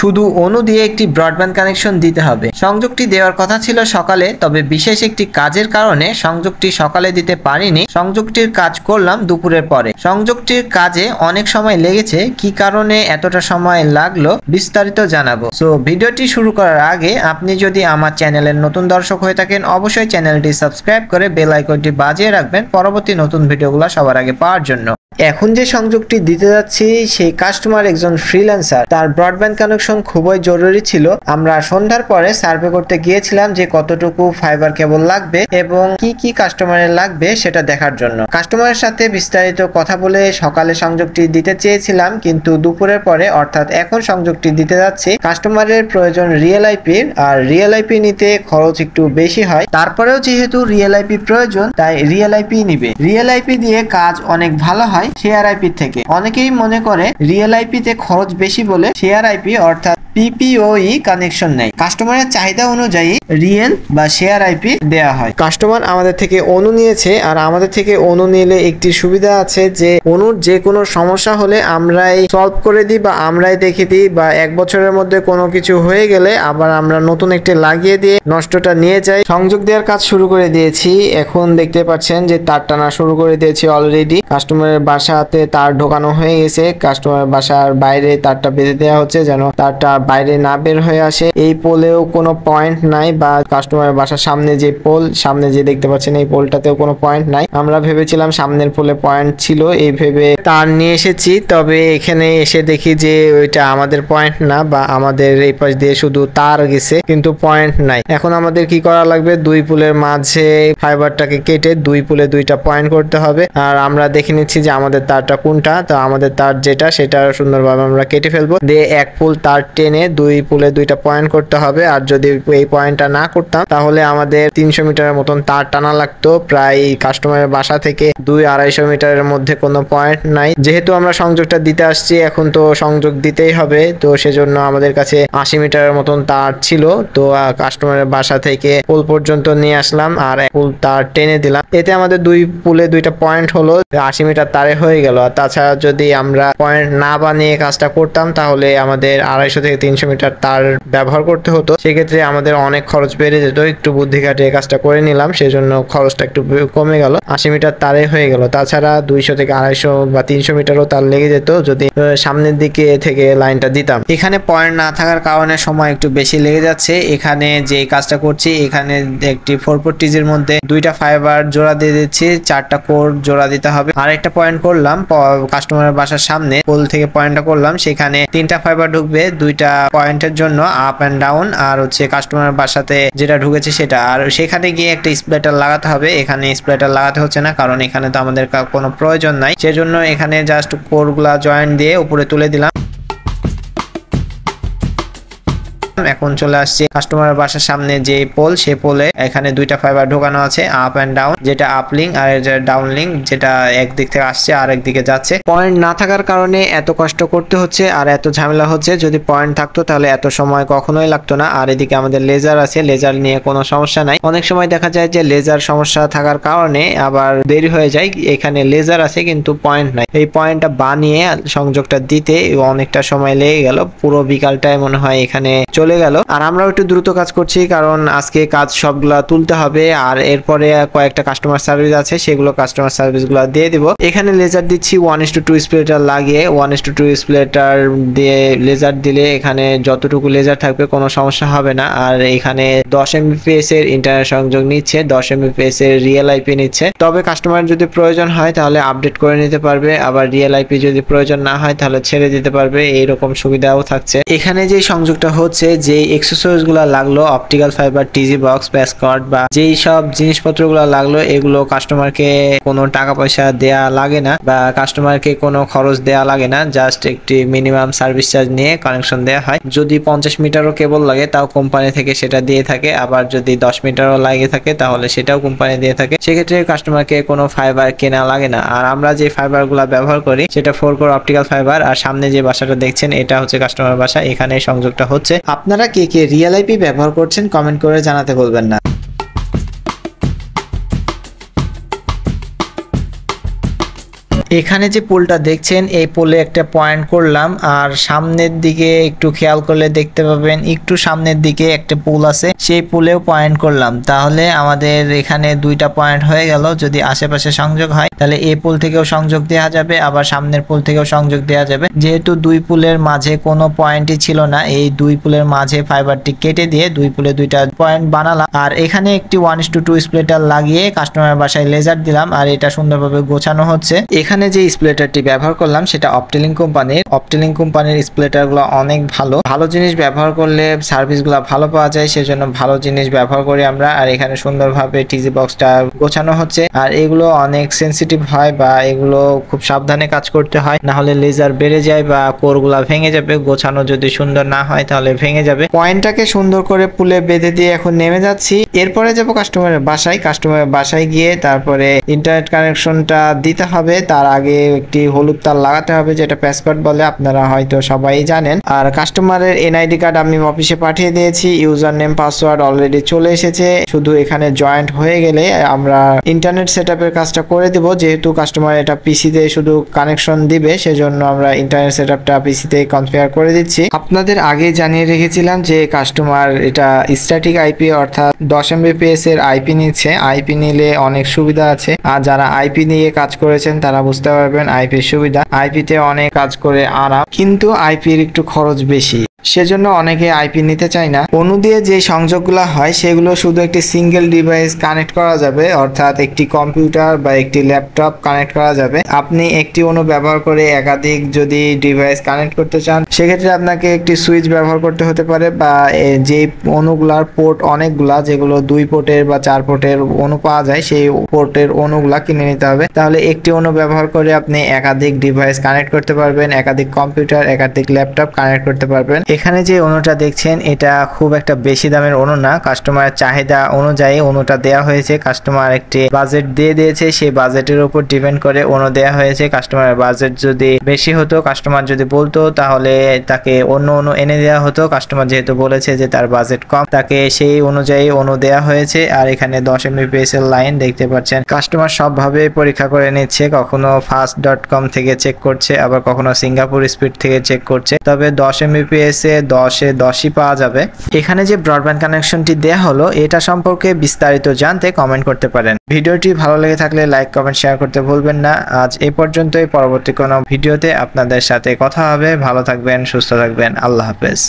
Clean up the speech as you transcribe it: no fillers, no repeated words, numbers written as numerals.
শুধু অনু দিয়ে একটি ব্রডব্যান্ড কানেকশন দিতে হবে। সংযোগটি দেওয়ার কথা ছিল সকালে, তবে বিশেষ একটি কাজের কারণে সংযোগটি সকালে দিতে পারিনি। সংযোগটির কাজ করলাম দুপুরের পরে। সংযোগটির কাজে অনেক সময় লেগেছে, কি কারণে এতটা সময় লাগলো বিস্তারিত জানাবো। সো ভিডিওটি শুরু করার আগে আপনি যদি আমার চ্যানেলের নতুন দর্শক হয়ে থাকেন, অবশ্যই চ্যানেলটি সাবস্ক্রাইব করে বেল আইকনটি বাজিয়ে রাখবেন পরবর্তী নতুন ভিডিওগুলো সবার আগে পাওয়ার জন্য। এখন যে সংযোগটি দিতে যাচ্ছি সেই কাস্টমার একজন ফ্রিল্যান্সার, তার ব্রডব্যান্ড কানেকশন খুবই জরুরি ছিল। আমরা সন্ধ্যার পরে সার্ভে করতে গিয়েছিলাম যে কতটুকু ফাইবার কেবল লাগবে এবং কি কি কাস্টমারের লাগবে সেটা দেখার জন্য। কাস্টমারের সাথে বিস্তারিত কথা বলে সকালে সংযোগটি দিতে চেয়েছিলাম, কিন্তু দুপুরের পরে অর্থাৎ এখন সংযোগটি দিতে যাচ্ছি। কাস্টমারের প্রয়োজন রিয়েল আইপি, আর রিয়েল আইপি নিতে খরচ একটু বেশি হয়। তারপরেও যেহেতু রিয়েল আইপি প্রয়োজন তাই রিয়েল আইপি নিবে। রিয়েল আইপি দিয়ে কাজ অনেক ভালো হয় শেয়ার আইপি থেকে। অনেকেই মনে করে রিয়েল আইপি তে খরচ বেশি বলে শেয়ার আইপি অর্থাৎ পিপিওই কানেকশন নেই। কাস্টমারের চাহিদা অনুযায়ী রিয়েল বা শেয়ার আইপি দেওয়া হয়। কাস্টমার আমাদের থেকে অনু নিয়েছে, আর আমাদের থেকে অনু নিলে একটি সুবিধা আছে যে অনুর যে কোনো সমস্যা হলে আমরাই সলভ করে দিই বা আমরাই দেখে দিই, বা 1 বছরের মধ্যে কোনো কিছু হয়ে গেলে আবার আমরা নতুন একটি লাগিয়ে দিয়ে নষ্টটা নিয়ে যাই। সংযোগ দেওয়ার কাজ শুরু করে দিয়েছি। এখন দেখতে পাচ্ছেন যে তার টানা শুরু করে দিয়েছি অলরেডি। কাস্টমারের বাসাতে তার ঢোকানো হয়ে গেছে। কাস্টমারের বাসার বাইরে তারটা বেঁধে দেওয়া হচ্ছে যেন তারটা বাইরে না বের হয়ে আসে। এই পোলেও কোনো পয়েন্ট নাই, বা কাস্টমারের বাসার সামনে যে পোল, সামনে যে দেখতে পাচ্ছেন এই পোলটাতেও কোনো পয়েন্ট নাই। আমরা ভেবেছিলাম সামনের পোলে পয়েন্ট ছিল, এই ভেবে তার নিয়ে এসেছি। তবে এখানে এসে দেখি যে ওইটা আমাদের পয়েন্ট না, বা আমাদের এই পাশ দিয়ে শুধু তার গেছে কিন্তু পয়েন্ট নাই। এখন আমাদের কি করা লাগবে, দুই পোলের মাঝে ফাইবারটাকে কেটে দুই পোলে দুইটা পয়েন্ট করতে হবে। আর আমরা দেখে নিচ্ছি যে আমাদের তারটা কোনটা। তো আমাদের তার যেটা সেটা সুন্দরভাবে আমরা কেটে ফেলবো, দিয়ে এক পোল তার টেনে দুই পোলে দুইটা পয়েন্ট করতে হবে। আর যদি এই পয়েন্টটা না করতাম তাহলে আমাদের 300 মিটারের মতন তার টানা লাগতো। প্রায় কাস্টমারের বাসা থেকে 200-250 মিটারের মধ্যে কোনো পয়েন্ট নাই। যেহেতু আমরা সংযোগটা দিতে আসছি, এখন তো সংযোগ দিতেই হবে, তো সেজন্য আমাদের কাছে 80 মিটারের মতন তার ছিল। তো কাস্টমারের বাসা থেকে পোল পর্যন্ত নিয়ে আসলাম আর এক পোল তার টেনে দিলাম। এতে আমাদের দুই পোলে দুইটা পয়েন্ট হলো, 80 মিটার তারে হয়ে গেল। আর তাছাড়া যদি আমরা পয়েন্ট না বানিয়ে কাজটা করতাম তাহলে আমাদের 250 থেকে 300 মিটার তার ব্যবহার করতে হতো। সেক্ষেত্রে আমাদের অনেক খরচ বেড়ে যেত। একটু বুদ্ধি খাটিয়ে কাজটা করে নিলাম, সেজন্য খরচটা একটু কমে গেল। 80 মিটার তারে হয়ে গেল। তাছাড়া 200 থেকে 250 বা 300 মিটারও তার লেগে যেত যদি সামনের দিকে থেকে লাইনটা দিতাম। এখানে পয়েন্ট না থাকার কারণে সময় একটু বেশি লেগে যাচ্ছে। এখানে যে কাজটা করছি, এখানে একটি 440 এর মধ্যে দুইটা ফাইবার জোড়া দিয়ে দিচ্ছি, 4টা কোর জোড়া দিতে হবে। আর একটা পয়েন্ট করলাম কাস্টমারের বাসার সামনে, পোল থেকে পয়েন্টটা করলাম, সেখানে 3টা ফাইবার ঢুকবে, 2টা পয়েন্টের জন্য আপ এন্ড ডাউন, আর হচ্ছে কাস্টমারের বাসাতে যেটা ঢুকেছে সেটা। আর সেখানে গিয়ে একটা স্প্লিটার লাগাতে হবে। এখানে স্প্লিটার লাগাতে হচ্ছে না, কারণ এখানে তো আমাদের কোনো প্রয়োজন নাই। সেজন্য এখানে জাস্ট কোরগুলা জয়েন্ট দিয়ে উপরে তুলে দিলাম। এখন চলে আসছে কাস্টমারের বাসার সামনে যে পোল, সে পোলে এখানে 2টা ফাইবার ঢোকানো আছে, আপ এন্ড ডাউন, যেটা আপ লিঙ্ক আর ডাউন লিঙ্ক, যেটা একদিক থেকে আসছে আর একদিকে যাচ্ছে। পয়েন্ট না থাকার কারণে এত কষ্ট করতে হচ্ছে আর এত ঝামেলা হচ্ছে। যদি পয়েন্ট থাকতো তাহলে এত সময় কখনোই লাগতো না। আর এদিকে আমাদের লেজার আছে, লেজার নিয়ে কোনো সমস্যা নাই। অনেক সময় দেখা যায় যে লেজার সমস্যা থাকার কারণে আবার দেরি হয়ে যায়। এখানে লেজার আছে কিন্তু পয়েন্ট নাই। এই পয়েন্টটা বানিয়ে সংযোগটা দিতে অনেকটা সময় লেগে গেল। পুরো বিকালটায় মনে হয় এখানে চলে গেল। আর আমরাও একটু দ্রুত কাজ করছি, কারণ আজকে কাজ সবগুলা তুলতে হবে। আর এরপরে কয়েকটা কাস্টমার সার্ভিস আছে, সেগুলো কাস্টমার সার্ভিস গুলা দিয়ে দিব। এখানে লেজার দিচ্ছি 1:2 স্প্লিটার লাগিয়ে। 1:2 স্প্লিটার দিয়ে লেজার দিলে এখানে যতটুকু লেজার থাকবে কোনো সমস্যা হবে না। আর এখানে 10 Mbps এর ইন্টারনেট সংযোগ নিচ্ছে, 10 Mbps এর রিয়েল আইপি নিচ্ছে। তবে কাস্টমার যদি প্রয়োজন হয় তাহলে আপডেট করে নিতে পারবে, আবার রিয়েল আইপি যদি প্রয়োজন না হয় তাহলে ছেড়ে দিতে পারবে। এইরকম সুবিধাও থাকছে। এখানে যে সংযোগটা হচ্ছে, যে এক্সেসরিজ গুলা লাগলো, অপটিক্যাল ফাইবার, টিজি বক্স, প্যাসকর্ড বা যেই সব জিনিসপত্র গুলা লাগলো, এগুলো কাস্টমারকে কোনো টাকা পয়সা দেয়া লাগে না বা কাস্টমারকে কোনো খরচ দেয়া লাগে না। জাস্ট একটি মিনিমাম সার্ভিস চার্জ নিয়ে কানেকশন দেওয়া হয়। যদি 50 মিটারও কেবল লাগে তাও কোম্পানি থেকে সেটা দিয়ে থাকে। আবার যদি 10 মিটারও লাগে থাকে তাহলে সেটাও কোম্পানি দিয়ে থাকে। সেক্ষেত্রে কাস্টমারকে কোনো ফাইবার কেনা লাগে না। আর আমরা যে ফাইবার গুলা ব্যবহার করি সেটা 4 কোর অপটিক্যাল ফাইবার। আর সামনে যে বাসাটা দেখছেন এটা হচ্ছে কাস্টমার বাসা, এখানে সংযোগটা হচ্ছে। আপনারা কে কে রিয়েল আইপি ব্যবহার করছেন কমেন্ট করে জানাতে ভুলবেন না। এখানে যে পোলটা দেখছেন এই পোলে একটা পয়েন্ট করলাম, আর সামনের দিকে একটু খেয়াল করলে দেখতে পাবেন একটু সামনের দিকে একটা পোল আছে, সেই পোলেও পয়েন্ট করলাম। তাহলে আমাদের এখানে দুইটা পয়েন্ট হয়ে গেল। যদি আশেপাশে সংযোগ হয় তাহলে এই পোল থেকেও সংযোগ দেওয়া যাবে, আবার সামনের পোল থেকেও সংযোগ দেওয়া যাবে। যেহেতু দুই পোলের মাঝে কোনো পয়েন্টই ছিল না, এই দুই পোলের মাঝে ফাইবারটি কেটে দিয়ে দুই পোলে দুইটা পয়েন্ট বানালাম। আর এখানে একটি 1:2 স্প্লিটার লাগিয়ে কাস্টমারের বাসায় লেজার দিলাম, আর এটা সুন্দরভাবে গোছানো হচ্ছে। এখানে যে স্প্লিটারটি ব্যবহার করলাম সেটা অপটেলিং কোম্পানির। অপটেলিং কোম্পানির স্প্লিটার গুলো অনেক ভালো, ভালো জিনিস ব্যবহার করলে সার্ভিস গুলো ভালো পাওয়া যায়, সেজন্য ভালো জিনিস ব্যবহার করি আমরা। আর এখানে সুন্দরভাবে টিজি বক্সটা গোছানো হচ্ছে। আর এগুলো অনেক সেন্সিটিভ হয় বা এগুলো খুব সাবধানে কাজ করতে হয়, না হলে লেজার বেড়ে যায় বা কোরগুলা ভেঙে যাবে। গোছানো যদি সুন্দর না হয় তাহলে ভেঙে যাবে। পয়েন্টটাকে সুন্দর করে পুলে বেঁধে দিয়ে এখন নেমে যাচ্ছি। এরপরে যাব কাস্টমারের বাসায়। কাস্টমারের বাসায় গিয়ে তারপরে ইন্টারনেট কানেকশনটা দিতে হবে। তার আগে একটি হলুদ তার লাগাতে হবে, যেটা প্যাসকোড বলে, আপনারা হয়তো সবাই জানেন। আর কাস্টমারের এনআইডি কার্ড আমি অফিসে পাঠিয়ে দিয়েছি, ইউজার নেম পাসওয়ার্ড অলরেডি চলে এসেছে। শুধু এখানে জয়েন্ট হয়ে গেলে আমরা ইন্টারনেট সেটআপের কাজটা করে দিব। যেহেতু কাস্টমার এটা পিসিতে শুধু কানেকশন দিবে, সেজন্য আমরা ইন্টারনেট সেটআপটা পিসিতে কনফিগার করে দিচ্ছি। আপনাদের আগে জানিয়ে রেখেছিলাম যে কাস্টমার এটা স্ট্যাটিক আইপি অর্থাৎ 10 Mbps এর আইপি নিচ্ছে। আইপি নিলে অনেক সুবিধা আছে, আর যারা আইপি নিয়ে কাজ করেছেন তারা বুঝতে পারবেন আইপির সুবিধা। আইপিতে অনেক কাজ করে আরাম, কিন্তু আইপির একটু খরচ বেশি, সেজন্য অনেকে আইপি নিতে চায় না। অনু দিয়ে যে সংযোগগুলো হয় সেগুলো শুধু একটি সিঙ্গেল ডিভাইস কানেক্ট করা যাবে, অর্থাৎ একটি কম্পিউটার বা একটি ল্যাপটপ কানেক্ট করা যাবে। আপনি একটি অনু ব্যবহার করে একাধিক যদি ডিভাইস কানেক্ট করতে চান, সেক্ষেত্রে আপনাকে একটি সুইচ ব্যবহার করতে হতে পারে, বা যে অনুগুলার পোর্ট অনেকগুলা, যেগুলো 2 পোর্টের বা 4 পোর্টের অনু পাওয়া যায়, সেই পোর্টের অনুগুলা কিনে নিতে হবে। তাহলে একটি অনু ব্যবহার করে আপনি একাধিক ডিভাইস কানেক্ট করতে পারবেন, একাধিক কম্পিউটার, একাধিক ল্যাপটপ কানেক্ট করতে পারবেন। এখানে যে অনুটা দেখছেন এটা খুব একটা বেশি দামের অনু না, কাস্টমারের চাহিদা অনুযায়ী অনুটা দেওয়া হয়েছে। কাস্টমার একটি বাজেট দিয়ে দিয়েছে, সেই বাজেটের উপর ডিপেন্ড করে অনু দেওয়া হয়েছে। কাস্টমারের বাজেট যদি বেশি হতো, কাস্টমার যদি বলতো, তাহলে তাকে অন্য অনু এনে দেওয়া হতো। কাস্টমার যেহেতু বলেছে যে তার বাজেট কম, তাকে সেই অনুযায়ী অনু দেওয়া হয়েছে। আর এখানে 10 Mbps এর লাইন দেখতে পাচ্ছেন। কাস্টমার সবভাবে পরীক্ষা করে নিচ্ছে, কখনো fast.com থেকে চেক করছে, আবার কখনো সিঙ্গাপুর স্পিড থেকে চেক করছে। তবে 10 Mbps 10-এ 10ই পাওয়া যাবে। এখানে যে ব্রডব্যান্ড কানেকশনটি দেয়া হলো, এটা সম্পর্কে বিস্তারিত জানতে কমেন্ট করতে পারেন। ভিডিওটি ভালো লেগে থাকলে লাইক, কমেন্ট, শেয়ার করতে ভুলবেন না। আজ এই পর্যন্তই। পরবর্তী কোনো ভিডিওতে আপনাদের সাথে কথা হবে। ভালো থাকবেন, সুস্থ থাকবেন। আল্লাহ হাফেজ।